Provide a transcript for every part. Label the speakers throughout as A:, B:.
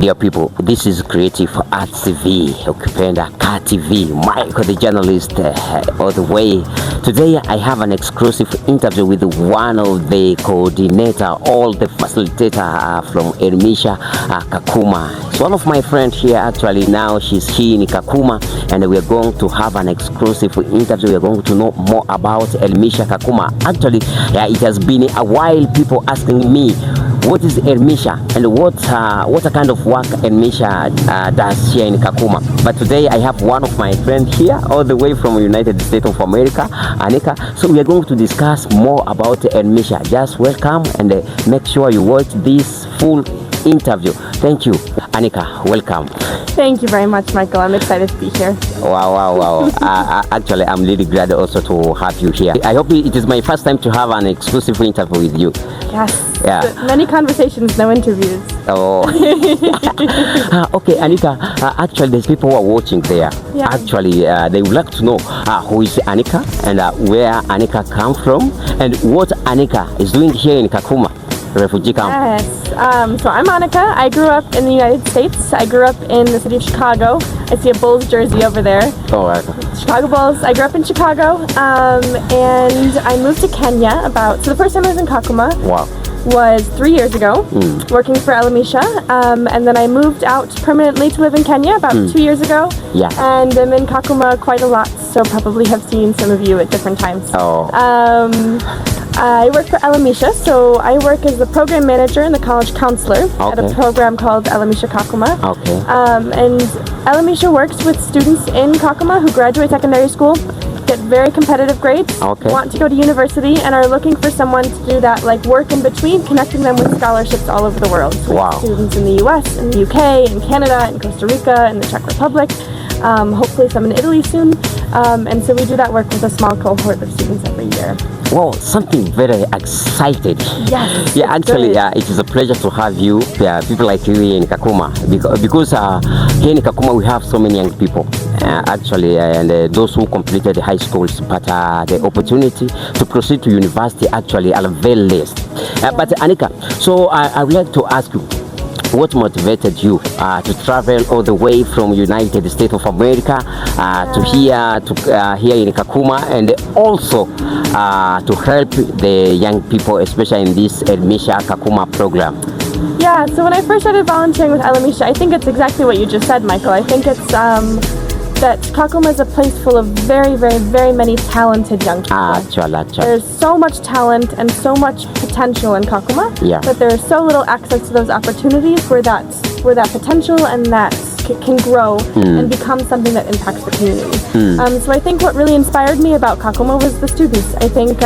A: Dear people, this is Creative ArtsTV, ukipenda KTV, Michael the journalist, all the way. Today I have an exclusive interview with one of the coordinator, all the facilitator from Elimisha Kakuma. It's one of my friends here actually. Now she's here in Kakuma and we are going to have an exclusive interview. We are going to know more about Elimisha Kakuma. Actually, it has been a while people asking me what is Elmisha and what kind of work Elmisha does here in Kakuma. But today I have one of my friends here all the way from United States of America, Anika. So we are going to discuss more about Elmisha. Just welcome and make sure you watch this full interview. Thank you, Anika. Welcome.
B: Thank you very much, Michael. I'm excited to be here.
A: Wow. Actually, I'm really glad also to have you here. I hope it is my first time to have an exclusive interview with you.
B: Yes.
A: Yeah.
B: Many conversations, no interviews.
A: Oh. Okay, Anika. Actually, there's people who are watching there.
B: Yeah.
A: Actually, they would like to know who is Anika and where Anika comes from and what Anika is doing here in Kakuma Refugee Camp.
B: Yes. So I'm Anika. I grew up in the United States. I grew up in the city of Chicago. I see a Bulls jersey over there.
A: Oh, right.
B: Chicago Bulls. I grew up in Chicago, and I moved to Kenya so the first time I was in Kakuma.
A: Wow.
B: Was 3 years ago, working for Elimisha, and then I moved out permanently to live in Kenya about 2 years ago.
A: Yeah.
B: And I'm in Kakuma quite a lot, so probably have seen some of you at different times.
A: Oh.
B: I work for Elimisha, so I work as the program manager and the college counselor at a program called Elimisha Kakuma.
A: Okay.
B: And Elimisha works with students in Kakuma who graduate secondary school, get very competitive grades, want to go to university, and are looking for someone to do that, like work in between, connecting them with scholarships all over the world. So
A: wow.
B: Students in the US, in the UK, in Canada, in Costa Rica, in the Czech Republic, hopefully some in Italy soon. And so we do that work with a small cohort of students every year.
A: Wow, something very excited.
B: Yes.
A: Yeah, actually, it is a pleasure to have you, people like you here in Kakuma, because here in Kakuma we have so many young people, actually, and those who completed the high schools, but the opportunity to proceed to university actually are very less. But Anika, so I would like to ask you, what motivated you to travel all the way from United States of America to here in Kakuma, and also to help the young people, especially in this Elimisha Kakuma program?
B: Yeah, so when I first started volunteering with Elimisha, I think it's exactly what you just said, Michael. I think it's that Kakuma is a place full of very, very, very many talented young people.
A: Actually.
B: There's so much talent and so much potential in Kakuma, but there's so little access to those opportunities where that potential and that can grow and become something that impacts the community. So I think what really inspired me about Kakuma was the students. I think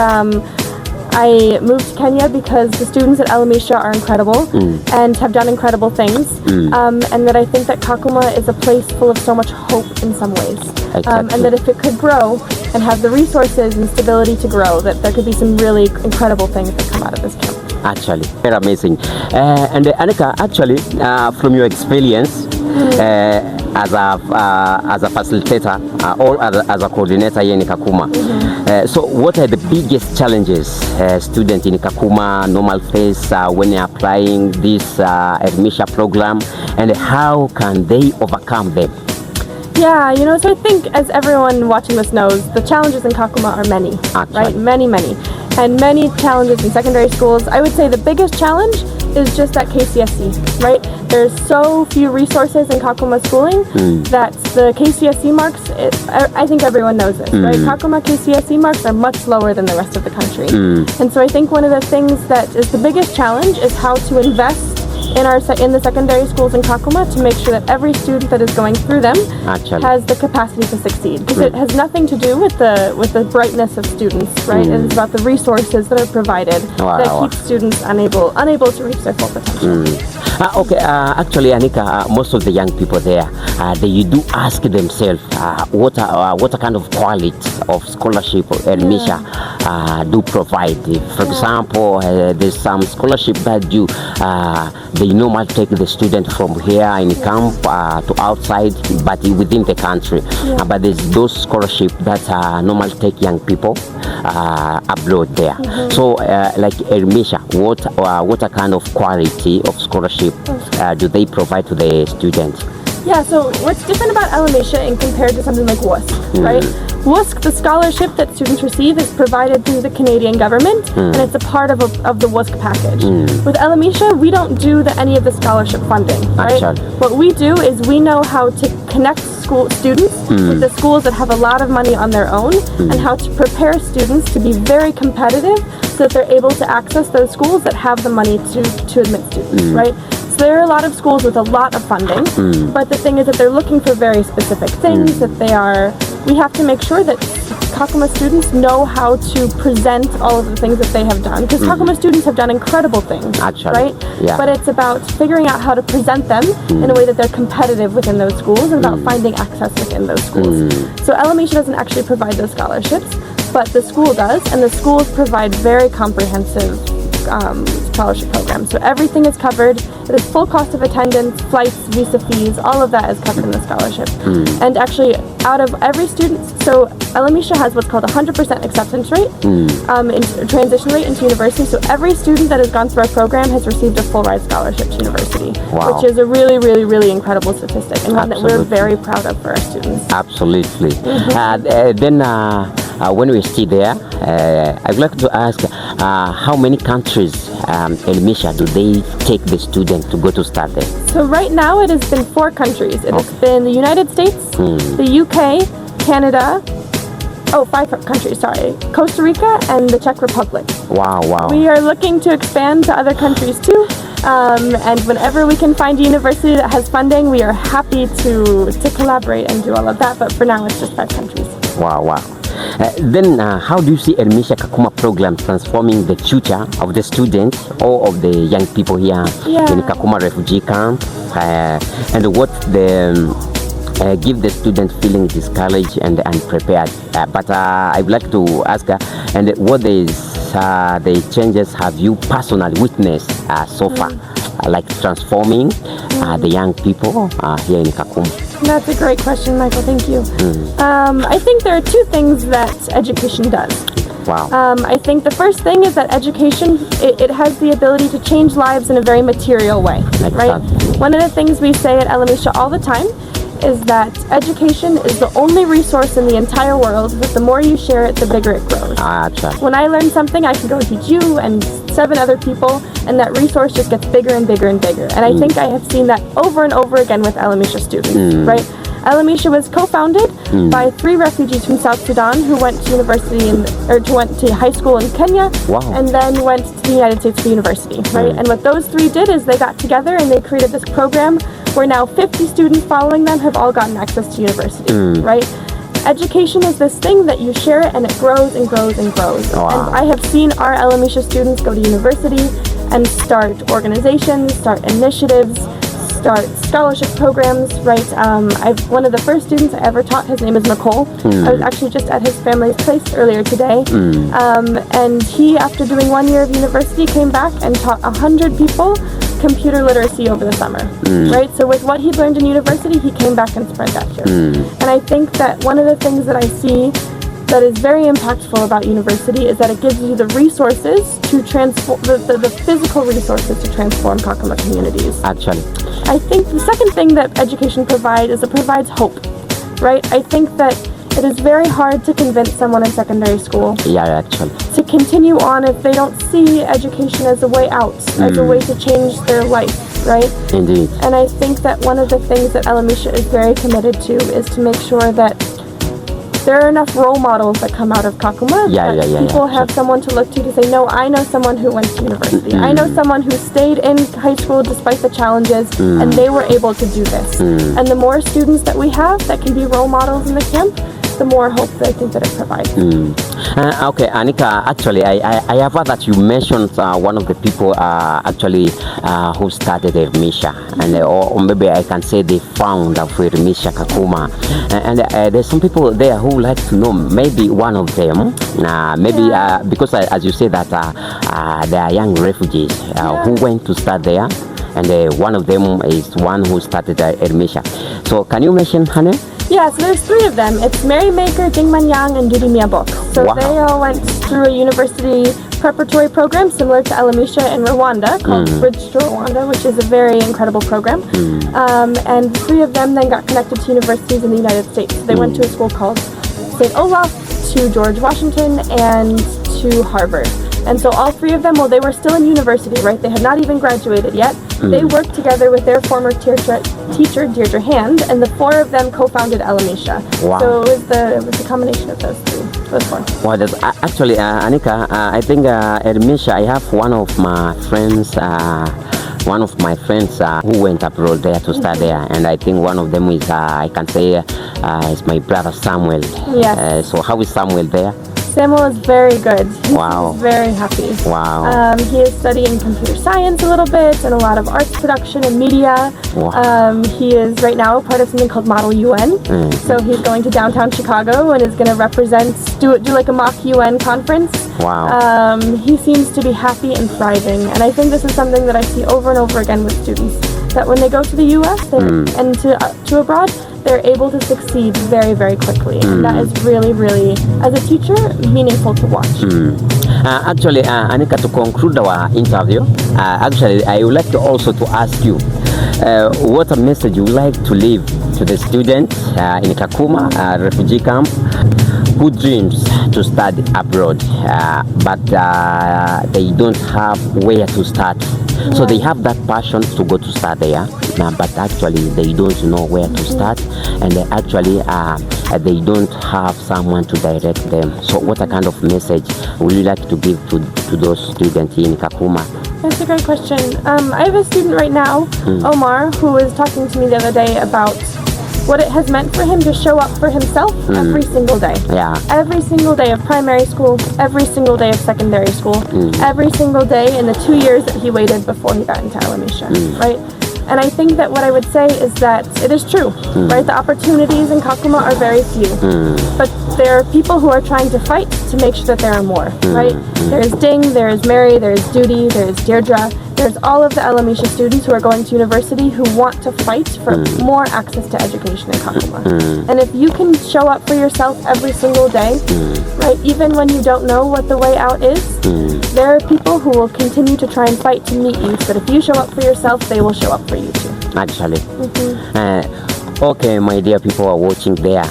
B: I moved to Kenya because the students at Elimisha are incredible and have done incredible things, and that I think that Kakuma is a place full of so much hope in some ways, and that if it could grow and have the resources and stability to grow, that there could be some really incredible things that come out of this camp.
A: Actually, very amazing. And Anika, actually, from your experience as a facilitator or as a coordinator here in Kakuma, so what are the biggest challenges students in Kakuma normal face when they're applying this Elimisha program, and how can they overcome them?
B: Yeah, so I think as everyone watching this knows, the challenges in Kakuma are many, right? Many. And many challenges in secondary schools. I would say the biggest challenge is just at KCSE, right? There's so few resources in Kakuma schooling that the KCSE marks, I think everyone knows this, right? Kakuma KCSE marks are much lower than the rest of the country. And so I think one of the things that is the biggest challenge is how to invest in the secondary schools in Kakuma to make sure that every student that is going through them has the capacity to succeed. Because it has nothing to do with the brightness of students, right? It's about the resources that are provided that keep students unable to reach their full potential.
A: Actually, Anika, most of the young people there, they do ask themselves what kind of quality of scholarship Elmisha do provide. For example, there's some scholarship that they normally take the student from here in camp to outside, but within the country. But there's those scholarships that normally take young people abroad there. So, like Elmisha, what kind of quality of scholarship scholarship do they provide to the students?
B: Yeah, so what's different about Elimisha in compared to something like WUSC, right? WUSC, the scholarship that students receive is provided through the Canadian government, and it's a part of the WUSC package. With Elimisha, we don't do any of the scholarship funding, right? What we do is we know how to connect students with the schools that have a lot of money on their own, and how to prepare students to be very competitive so that they're able to access those schools that have the money to admit students, right? So there are a lot of schools with a lot of funding, but the thing is that they're looking for very specific things, we have to make sure that Kakuma students know how to present all of the things that they have done, because Kakuma students have done incredible things, right? Yeah. But it's about figuring out how to present them in a way that they're competitive within those schools, and about finding access within those schools. So Elimisha doesn't actually provide those scholarships, but the school does, and the schools provide very comprehensive scholarship program. So everything is covered. It is full cost of attendance, flights, visa fees, all of that is covered in the scholarship. And actually, out of every student, so Elimisha has what's called a 100% acceptance rate, transition rate into university. So every student that has gone through our program has received a full ride scholarship to university, which is a really, really, really incredible statistic, and one that we're very proud of for our students.
A: Absolutely. Then when we see there, I'd like to ask how many countries Elmisha do they take the student to go to study? So
B: right now it has been 4 countries. It has been the United States, the UK, Canada, 5 countries, sorry, Costa Rica, and the Czech Republic.
A: Wow.
B: We are looking to expand to other countries too. And whenever we can find a university that has funding, we are happy to collaborate and do all of that. But for now, it's just 5 countries.
A: Wow. Then how do you see Elimisha Kakuma program transforming the future of the students or of the young people here in Kakuma Refugee Camp? And what give the students feeling discouraged and unprepared? But I would like to ask and what the changes have you personally witnessed so far, like transforming the young people here in Kakuma?
B: That's a great question, Michael. Thank you. I think there are 2 things that education does.
A: Wow.
B: I think the first thing is that education, it has the ability to change lives in a very material way, right? One of the things we say at Elimisha all the time is that education is the only resource in the entire world that the more you share it, the bigger it grows. When I learn something, I can go teach you and 7 other people, and that resource just gets bigger and bigger and bigger. And I think I have seen that over and over again with Elimisha students, right? Elimisha was co-founded by 3 refugees from South Sudan who went to university went to high school in Kenya, and then went to the United States for university, right? And what those 3 did is they got together and they created this program where now 50 students following them have all gotten access to university, right? Education is this thing that you share it and it grows and grows and grows. And I have seen our Elimisha students go to university and start organizations, start initiatives, start scholarship programs, right? One of the first students I ever taught, his name is Nicole. I was actually just at his family's place earlier today. And he, after doing 1 year of university, came back and taught 100 people computer literacy over the summer, right? So with what he learned in university, he came back and spread that here. And I think that one of the things that I see that is very impactful about university is that it gives you the resources to transform, the physical resources to transform Kakuma communities.
A: Actually,
B: I think the second thing that education provides is it provides hope, right? I think that it is very hard to convince someone in secondary school to continue on if they don't see education as a way out, as a way to change their life, right?
A: Indeed.
B: And I think that one of the things that Elimisha is very committed to is to make sure that there are enough role models that come out of Kakuma that people have someone to look to say, no, I know someone who went to university. I know someone who stayed in high school despite the challenges, and they were able to do this. And the more students that we have that can be role models in the camp, the more hope that I think that it provides.
A: Okay, Anika, actually, I have heard that you mentioned one of the people who started Elmisha, and or maybe I can say the founder of Elimisha Kakuma. And there's some people there who like to know maybe one of them, because as you say that they are young refugees who went to start there, and one of them is one who started Elmisha. So can you mention her name?
B: Yeah, so there's 3 of them. It's Mary Maker, Ding Manyang, and Dudi Miabok. So they all went through a university preparatory program similar to Elimisha in Rwanda called Bridge to Rwanda, which is a very incredible program. And 3 of them then got connected to universities in the United States. They went to a school called St. Olaf, to George Washington, and to Harvard. And so all 3 of them, while they were still in university, right, they had not even graduated yet, they worked together with their former teacher, Deirdre Hand, and the 4 of them co-founded Elimisha.
A: Wow.
B: So it was the combination of those 4.
A: Well, actually, Anika, I think Elmisha, I have one of my friends who went abroad there to study there, and I think one of them is, I can say, is my brother Samuel.
B: Yes.
A: So how is Samuel there?
B: Samuel is very good.
A: Wow.
B: He's very happy.
A: Wow.
B: He is studying computer science a little bit and a lot of arts production and media.
A: Wow.
B: He is right now a part of something called Model UN. So he's going to downtown Chicago and is going to do like a mock UN conference.
A: Wow.
B: He seems to be happy and thriving, and I think this is something that I see over and over again with students, that when they go to the US and to abroad, they're able to succeed very, very quickly. And that is really, really, as a teacher, meaningful to watch.
A: Actually, Anika, to conclude our interview, actually, I would like to also to ask you, what a message you would like to leave to the students in Kakuma Refugee Camp who dreams to study abroad, but they don't have where to start. So they have that passion to go to start there, but actually they don't know where to start, and they don't have someone to direct them. So what a kind of message would you like to give to those students in Kakuma?
B: That's a great question. I have a student right now, Omar, who was talking to me the other day about what it has meant for him to show up for himself every single day.
A: Yeah.
B: Every single day of primary school, every single day of secondary school, every single day in the 2 years that he waited before he got into Elimisha, right? And I think that what I would say is that it is true, right? The opportunities in Kakuma are very few, but there are people who are trying to fight to make sure that there are more, right? There's Ding, there's Mary, there's Duty, there's Deirdre, there's all of the Elimisha students who are going to university who want to fight for more access to education in Kakuma. And if you can show up for yourself every single day, right, even when you don't know what the way out is, there are people who will continue to try and fight to meet you, so that if you show up for yourself, they will show up for you too.
A: Actually. Okay, my dear people are watching there.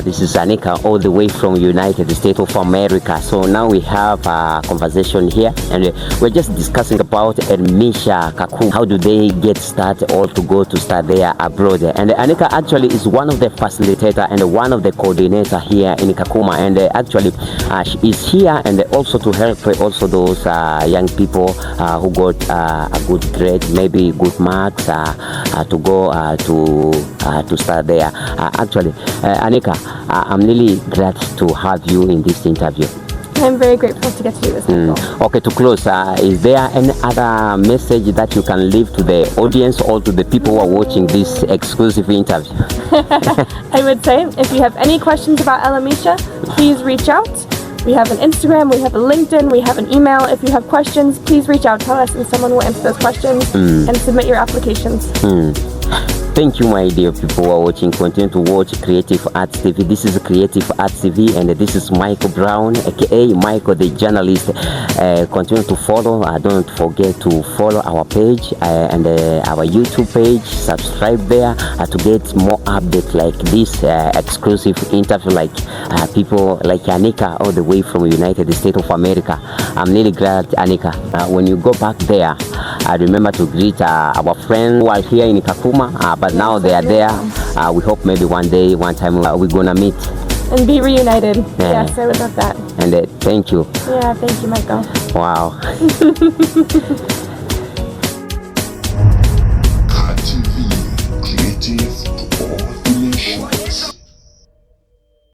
A: This is Anika, all the way from United States of America. So now we have a conversation here, and we're just discussing about Elimisha Kakuma. How do they get started or to go to start there abroad? And Anika actually is one of the facilitator and one of the coordinator here in Kakuma. And actually, she is here and also to help also those young people who got a good grade, maybe good marks, to go to start there. Actually, Anika, I'm really glad to have you in this interview.
B: I'm very grateful to get to do this.
A: Okay, to close, is there any other message that you can leave to the audience or to the people who are watching this exclusive interview?
B: I would say, if you have any questions about Elimisha, please reach out. We have an Instagram, we have a LinkedIn, we have an email. If you have questions, please reach out to us and someone will answer those questions and submit your applications.
A: Thank you, my dear people who are watching. Continue to watch Creative Arts TV. This is Creative Arts TV, and this is Michael Brown, aka Michael the journalist. Continue to follow. Don't forget to follow our page and our YouTube page. Subscribe there to get more updates like this exclusive interview, like people like Anika, all the way from United States of America. I'm really glad, Anika. When you go back there, remember to greet our friends who are here in Kakuma. But now they are there. We hope maybe one day, one time, we're gonna meet
B: and be reunited. Yes, I would love that.
A: And thank you.
B: Yeah, thank you, Michael.
A: Wow.